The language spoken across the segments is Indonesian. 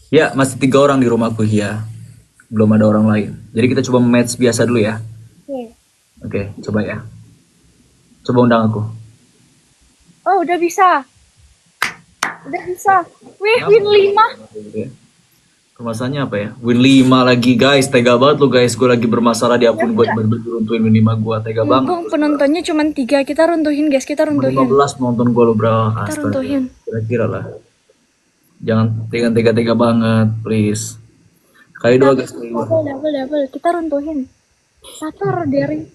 Ya, masih 3 orang di rumahku ya. Belum ada orang lain. Jadi kita coba match biasa dulu ya. Oke. Oke, coba ya. Coba undang aku. Oh, udah bisa. Udah bisa. Wih, Kenapa? win 5. Permasalahannya apa ya? Win 5 lagi guys. Tega banget lu guys. Gue lagi bermasalah di akun gue. Tiba-tiba runtuhin win 5 gue. Tega banget. Mumpung penontonnya cuma 3, kita runtuhin guys, kita Cuma runtuhin. 15 nonton gue lu bro. Kita Astaga. runtuhin. Kira-kira lah. Jangan tega-tega banget. Please. Kali dua guys. Kali dua. Double, double, double. Kita runtuhin. Satar dari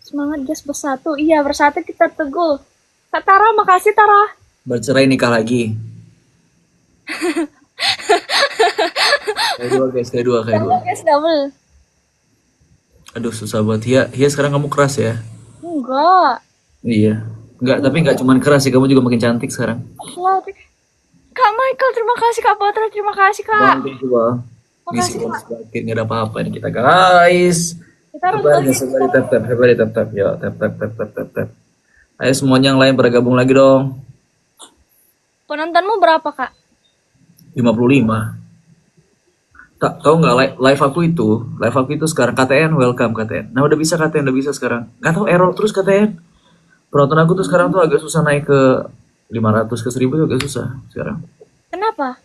semangat guys bersatu. Iya, bersatu kita teguh. Kak Tara, makasih Tara. Bercerai nikah lagi. Kali dua guys. Kali dua. Kali dua. Double guys, double. Aduh susah banget. Hia, Hia sekarang kamu keras ya. Enggak. Iya. Enggak, tapi enggak cuman keras sih. Kamu juga makin cantik sekarang. Wah, Kak Michael, terima kasih. Kak Patra, terima kasih Kak. Bang, coba. Ngisi Makasih bonus Kak. bakit. Nggak ada apa-apa nih kita guys. Kita Sabar aja, runtuhin. sabar di tap tap, sabar di tap tap. Yo, tap tap tap tap tap tap. Ayo semuanya yang lain pada gabung lagi dong. Penontonmu berapa Kak? 55. Tak tahu nggak live aku itu sekarang KTN welcome KTN. Nah udah bisa KTN udah bisa sekarang. Nggak tahu error terus KTN. Penonton aku tuh sekarang tuh agak susah naik ke 500 ke 1000 tuh agak susah sekarang. Kenapa?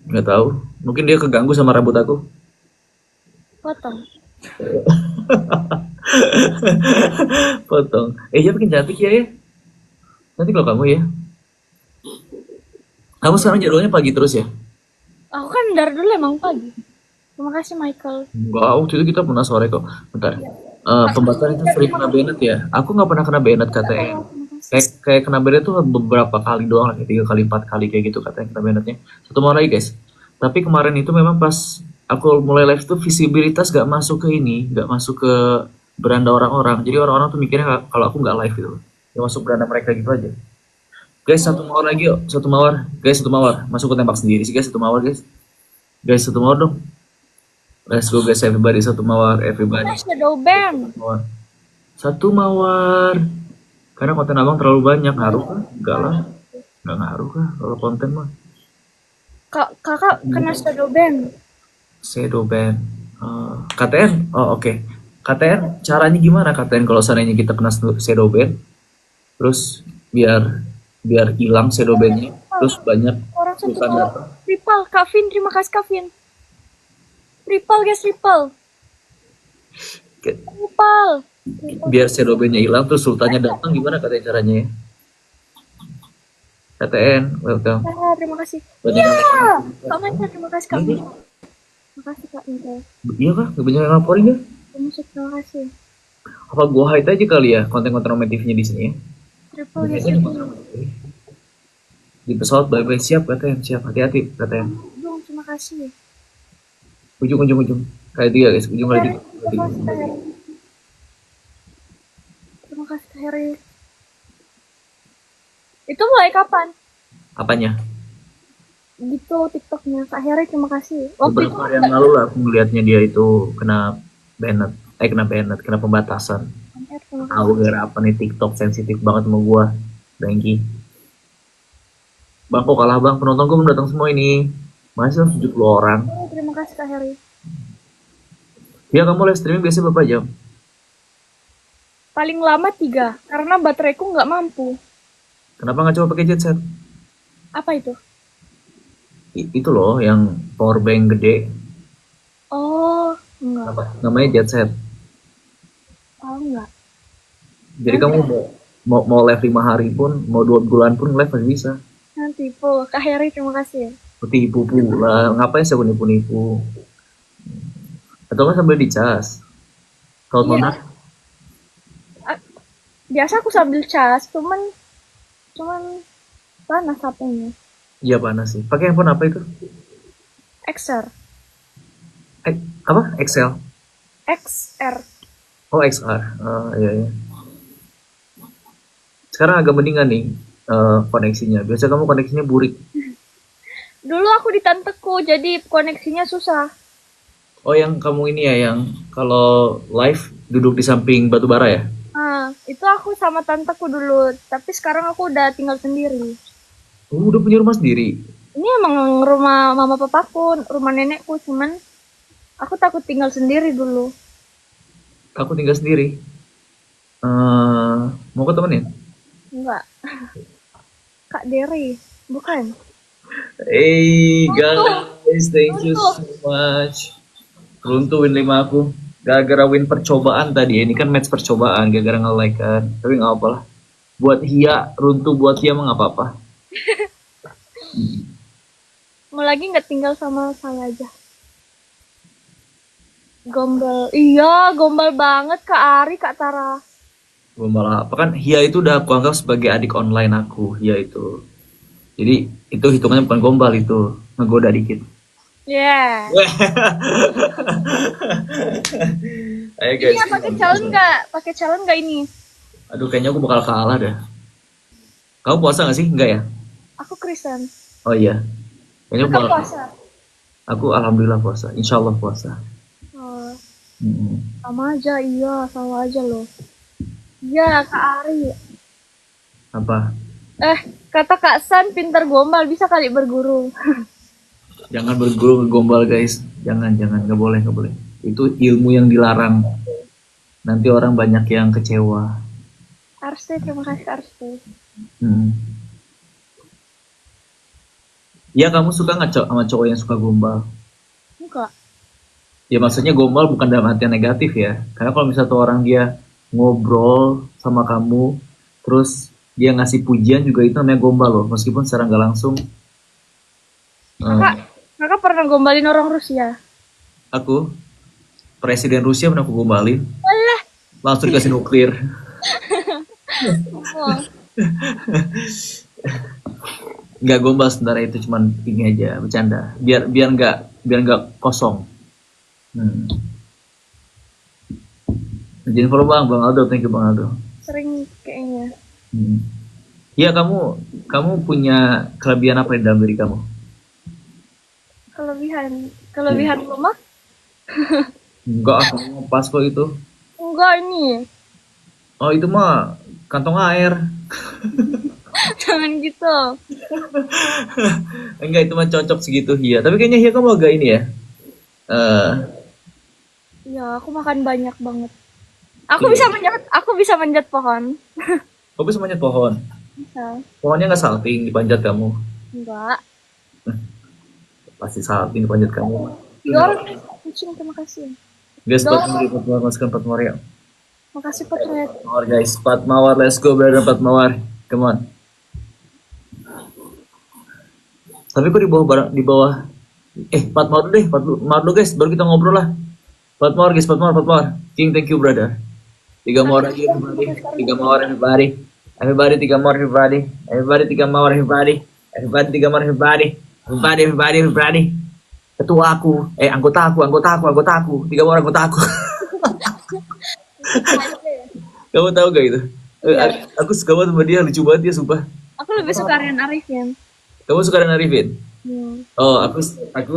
Nggak tahu. Mungkin dia keganggu sama rambut aku. Potong. Potong. Ya makin cantik ya ya. Nanti kalau kamu ya. Kamu sekarang jadwalnya pagi terus ya? Aku kan dari dulu emang pagi. Terima kasih Michael. Enggak, waktu itu kita pernah sore kok. Bentar. Pembatalan itu sering kena banned ya? Aku nggak pernah kena banned KTN. Terima kasih. Kayak kena banned tuh beberapa kali doang lah, kayak 3 kali 4 kali kayak gitu katanya kena bannednya. Satu mau lagi guys. Tapi kemarin itu memang pas aku mulai live tuh visibilitas gak masuk ke ini, gak masuk ke beranda orang-orang. Jadi orang-orang tuh mikirnya kalau aku nggak live gitu. Gak masuk beranda mereka gitu aja. Guys, satu mawar lagi yuk, satu mawar. Guys, satu mawar. Masuk ke tembak sendiri sih guys, satu mawar guys. Guys, satu mawar dong. Let's go guys, everybody satu mawar, everybody. Nice shadow band. Mawar. Satu mawar. Karena konten abang terlalu banyak, ngaruh kah? Enggak lah, nggak ngaruh kah kalau konten mah. Kakak kena shadow band. Shadow ban. KTN, oh oke. KTN caranya gimana KTN kalau seandainya kita kena shadow ban, terus biar biar hilang shadow bannya, terus banyak Orang satu sultan tahu. datang. Triple, Kak Vin, terima kasih Kak Vin. Triple guys, triple. Triple. Biar shadow bannya hilang, terus sultannya datang gimana KTN caranya ya? KTN, welcome. Ah, terima kasih. Banyak Iya. yang Kak Michael, terima kasih Kak ini, Vin. Terima kasih Kak Michael. iya kah? Banyak yang laporin ya? Terima kasih. Apa gua hide aja kali ya konten-konten romantisnya di sini ya? Triple Banyak guys, aja triple. mas. Di pesawat bye-bye siap KTN, siap hati-hati KTN. Dong, terima kasih. Ujung ujung ujung. Kali 3 guys, ujung kali 3. Terima kasih Kak Heri. Terima kasih Kak Heri. Itu mulai kapan? Apanya? Gitu TikToknya Kak Heri, terima kasih. Waktu itu Beberapa hari yang lalu lah aku ngelihatnya dia itu kena banned, kena pembatasan. terima Tahu kasih. gara apa nih TikTok sensitif banget sama gua. Bangki. Bang kok kalah bang, penonton gua belum datang semua ini. Masih 70 orang. Terima kasih Kak Heri. Ya kamu live streaming biasanya berapa jam? Paling lama 3, karena bateraiku nggak mampu. Kenapa nggak coba pakai jet set? Apa itu? Itu loh yang power bank gede. Oh, enggak. Apa? Namanya jet set. Oh, enggak. Jadi kamu mau live 5 hari pun, mau 2 bulan pun live masih bisa. Nanti, Po. Kak Heri, terima kasih. Tipu pula, ngapain sih aku nipu-nipu? Atau kan sambil dicas? Kalau Iya, mana? biasa aku sambil cas, cuman panas HP-nya. Iya panas sih. Pakai handphone apa itu? XR. Eh, apa? Excel. XR. Oh XR. Iya iya. Sekarang agak mendingan nih koneksinya. Biasa kamu koneksinya burik. Dulu aku di tanteku, jadi koneksinya susah. Oh yang kamu ini ya, yang kalau live duduk di samping batu bara ya? Nah, itu aku sama tanteku dulu, tapi sekarang aku udah tinggal sendiri. Udah punya rumah sendiri. Ini emang rumah mama papaku, rumah nenekku, cuman aku takut tinggal sendiri dulu. Aku tinggal sendiri. Mau ke temenin? Enggak, Kak Dery, bukan. Hey Runtuh, guys, thank you runtuh. so much. Runtuh win 5 aku. Gara-gara win percobaan tadi. Ini kan match percobaan, gara-gara nge-like kan. Tapi nggak apa-apa lah. Buat Hia, runtuh buat Hia mah nggak apa-apa. Mau lagi nggak tinggal sama saya aja. Gombal, iya gombal banget Kak Ari, Kak Tara. Gombal apa kan? Hia itu udah aku anggap sebagai adik online aku. Hia itu. Jadi itu hitungannya bukan gombal itu. Ngegoda dikit. Yeah. Ayo Ini guys. ya pakai challenge nggak? Pakai challenge nggak ini? Aduh kayaknya aku bakal kalah dah. Kamu puasa gak sih? Enggak ya? Aku Kristen. Oh iya. Kayaknya aku Kakak bakal. puasa. Aku alhamdulillah puasa. Insya Allah puasa. Oh, Hmm. sama aja, iya sama aja loh. Iya Kak Ari. Apa? Kata Kak San pintar gombal, bisa kali berguru. Jangan berguru ngegombal guys. Jangan, nggak boleh, nggak boleh. Itu ilmu yang dilarang. Nanti orang banyak yang kecewa. Arste, terima kasih Arste. Hmm. Ya kamu suka nggak sama cowok yang suka gombal? Enggak. Ya maksudnya gombal bukan dalam artian negatif ya. Karena kalau misalnya tuh orang dia ngobrol sama kamu, terus dia ngasih pujian juga itu namanya gombal loh. Meskipun secara nggak langsung. Kakak, eh, kakak pernah gombalin orang Rusia? aku presiden Rusia pernah aku gombalin. Alah. Langsung dikasih nuklir. Wah. Nggak gombal sebenarnya itu cuman ini aja bercanda. Biar nggak kosong. Hmm. Jadi follow Bang Aldo, thank you Bang Aldo. Sering kayaknya. Hmm. Ya kamu punya kelebihan apa di dalam diri kamu? Kelebihan rumah? Enggak, kamu pas kok itu. Enggak ini. Oh itu mah kantong air. Jangan gitu. Enggak itu mah cocok segitu Hia. Tapi kayaknya Hia kamu agak ini ya. Eh, Ya, aku makan banyak banget. iya. Aku bisa manjat pohon. Kamu bisa manjat pohon. Bisa. Pohonnya nggak salting dipanjat kamu. Enggak. Pasti salting dipanjat kamu. Tiga orang kucing, terima kasih. Guys, Dua 4 orang, Mawar masukkan 4 Mawar ya. makasih Potret. Mawar guys, 4 Mawar, let's go brother 4 Mawar. Come on. Tapi kok di bawah 4 Mawar dulu deh, 4 Mawar dulu guys, baru kita ngobrol lah. 4 Mawar guys, 4 Mawar, 4 Mawar. King, thank you brother. 3 Mawar lagi everybody. 3 Mawar everybody. Everybody 3 Mawar everybody. Everybody 3 Mawar everybody. Everybody 3 Mawar everybody. Everybody. Ketua aku, anggota aku. 3 Mawar anggota aku. Kamu tahu gak itu? Iya. Aku suka banget sama dia, lucu banget dia sumpah. Aku lebih suka Rian Arifin. Kamu suka dengan Arifin? Hmm. Oh, aku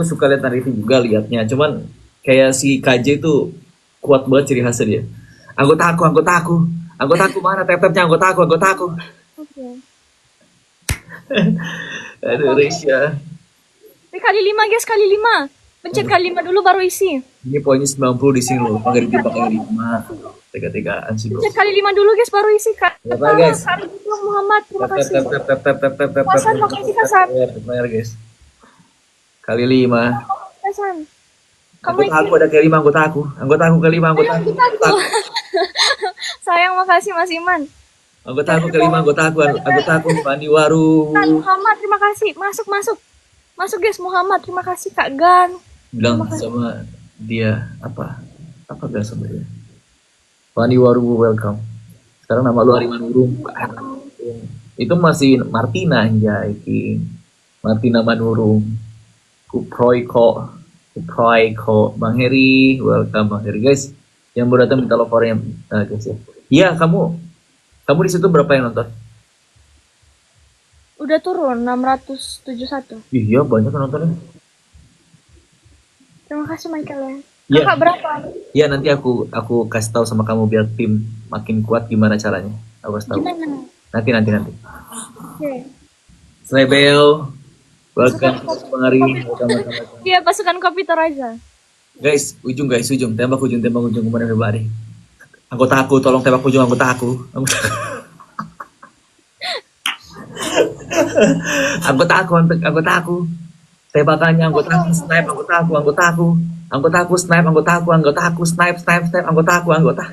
suka lihat Arifin juga liatnya. Cuman kayak si KJ itu kuat banget ciri khasnya dia. Anggota aku mana tetepnya anggota aku. Oke. Aduh, Resya. Ini kali 5 guys, kali 5. Pencet kali 5 dulu baru isi. Ini poinnya 90 di sini loh. Pakai di pakai 5. Tega-tegaan sih, bro. Pencet kali 5 dulu guys baru isi Kak. Berapa, guys? Kak Muhammad, terima Tap kasih. tap tap tap tap tap tap tap. Hasan, makasih Hasan. Bayar, guys. Kali 5. Hasan. Kamu Anggota aku ada kali 5 anggota aku. Anggota aku kali 5 anggota aku. Sayang, makasih Mas Iman. Anggota aku kali 5 anggota aku Pandi Waru. Muhammad, terima kasih. Masuk guys, Muhammad, terima kasih Kak Gan. Bilang sama dia apa bilang sama dia. Pandi Waru welcome. Sekarang nama lu Ariman Urung. Itu masih Martina anjay, King. Martina Manurung. Kuproiko. Bang Heri, welcome Bang Heri guys. Yang baru datang minta lovornya guys ya. Iya, kamu di situ berapa yang nonton? Udah turun 671. Iya, banyak yang nontonnya. Terima kasih Michael ya. Iya. Kakak berapa? Iya, nanti aku kasih tahu sama kamu biar tim makin kuat gimana caranya. Aku kasih tahu. Gimana? Nanti. Oke. Slebel. Welcome Pasukan kopi. Bang Ari. Welcome. Iya, pasukan kopi Toraja. Guys, ujung, tembak ujung, kemana everybody. Anggota aku, tolong tembak ujung anggota aku. Anggota aku. Tembakannya anggota aku, snipe anggota aku, snipe anggota.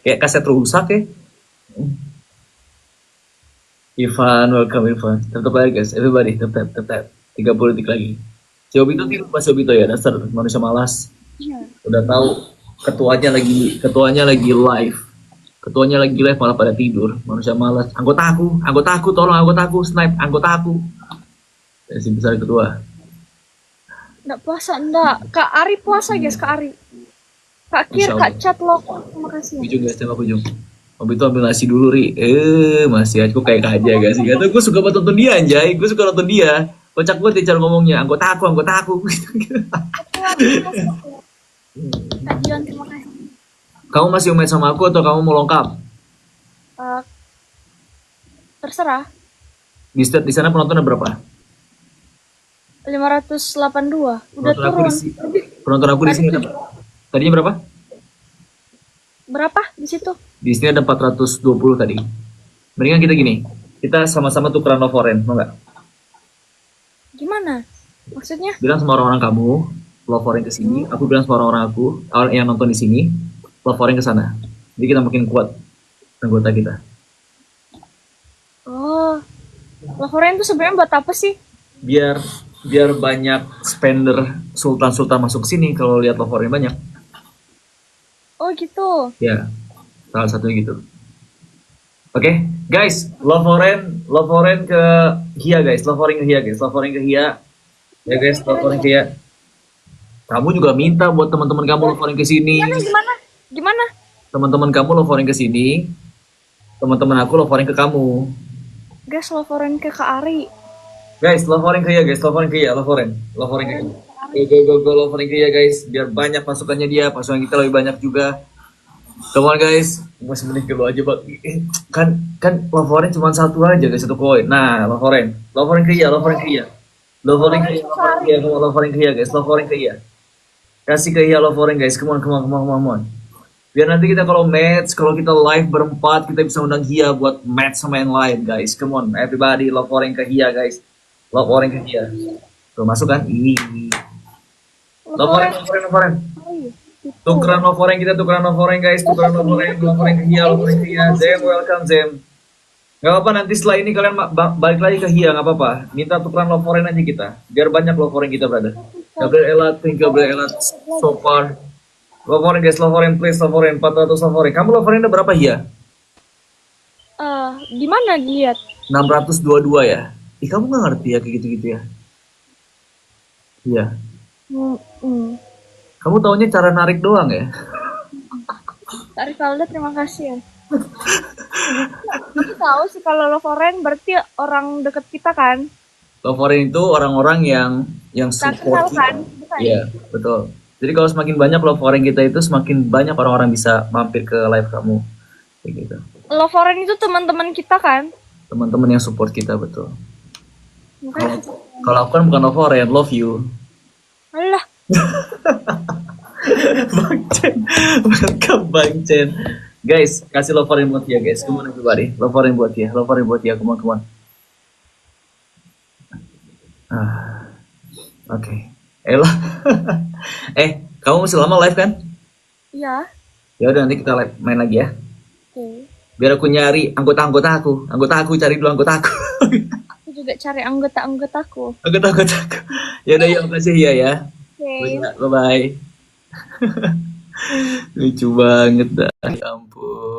Kayak kaset rusak ya. Ivan, welcome Ivan. Tetap lagi guys, everybody, tetap. 30 detik lagi. Si Obito tidur pas Obito ya, dasar manusia malas. Iya. Udah tahu ketuanya lagi live. Ketuanya lagi live malah pada tidur, manusia malas. Anggota aku, tolong anggota aku, snipe anggota aku. Si besar ketua. Nggak puasa, enggak. Kak Ari puasa, guys, Kak Ari. Kak Kir, Insya Kak Allah. Chat, lo. Terima kasih. Ujung guys, tembak ujung. Obito ambil nasi dulu, Ri. Masih aku kayak aja guys. Gak tau, gue suka banget nonton dia anjay. Gue suka nonton dia. Kocak banget dia cara ngomongnya. Anggota aku. Ketua, terima kasih. Kak Dion, terima kasih. Kamu masih main sama aku atau kamu mau lengkap? Eh, terserah. Di sana penontonnya berapa? 582. Udah Penonton aku turun. penonton aku di sini ada. Tadinya berapa? Berapa di situ? Di sini ada 420 tadi. Mendingan kita gini. Kita sama-sama tukeran love foreign, mau nggak? Gimana? Maksudnya? Bilang sama orang-orang kamu, love foreign ke sini. Aku bilang sama orang-orang aku, orang yang nonton di sini, love foreign ke sana. Jadi kita makin kuat anggota kita. Oh, laporan itu sebenarnya buat apa sih? Biar banyak spender sultan masuk sini kalau lihat love foreign banyak. Oh gitu. Ya, salah satunya gitu. Oke, guys, love foreign ke Hia guys, love foreign ke Hia. Ya guys, love foreign ke Hia. Kamu juga minta buat teman-teman kamu love foreign ke sini. Gimana? Teman-teman kamu love foreign ke sini. Teman-teman aku love foreign ke kamu. Guys, laporan ke Kak Ari. Guys, love foreign ke Hia guys, love foreign ke Hia. Go, love foreign ke Hia guys. Biar banyak pasukannya dia, pasukan kita lebih banyak juga. Come on guys, masih menit dulu aja bang. Kan love foreign cuma satu aja guys, satu koin. Nah, love foreign ke Hia. Love foreign ke Hia guys, love foreign ke Hia. Kasih ke Hia love foreign guys, come on. Biar nanti kita kalau kita live berempat, kita bisa undang Hia buat match sama yang lain guys. Come on, everybody, love foreign ke Hia guys. Love foreign ke Hia. Tuh masuk kan? Love foreign. Tukeran love foreign kita, guys. Tukeran love foreign ke Hia. Zem, welcome Zem. Gak apa-apa, nanti setelah ini kalian balik lagi ke Hia, gak apa-apa. Minta tukeran love foreign aja kita. Biar banyak love foreign kita, brother. Gabriel Elat so far. Love foreign guys, love foreign please, love foreign 400 love foreign. Kamu love foreign berapa Hia? Di mana dilihat? 622 ya? Kamu gak ngerti ya kayak gitu-gitu ya? Iya. Kamu taunya cara narik doang ya? Kak Rivalda, terima kasih ya. Aku tahu sih kalau laporan berarti orang deket kita kan? Love foreign itu orang-orang yang support kita. Kan? Iya, betul. Jadi kalau semakin banyak love foreign kita itu, semakin banyak orang-orang bisa mampir ke live kamu. Kayak gitu. Laporan itu teman-teman kita kan? Teman-teman yang support kita, betul. Makanya Kalau aku kan bukan love foreign, love you. alah, Bang Chen, welcome Bang Chen. Guys, kasih love foreign buat dia guys. Come on everybody, love foreign buat dia, come on. Oke. Elah. Kamu masih lama live kan? iya. Ya udah nanti kita live main lagi ya. Oke. Biar aku nyari anggota aku. Cari dulu anggota aku. Aku juga cari anggota-anggotaku. Anggota aku. Ya udah, ya makasih ya. Oke. Bye bye. Lucu banget dah. Ya ampun.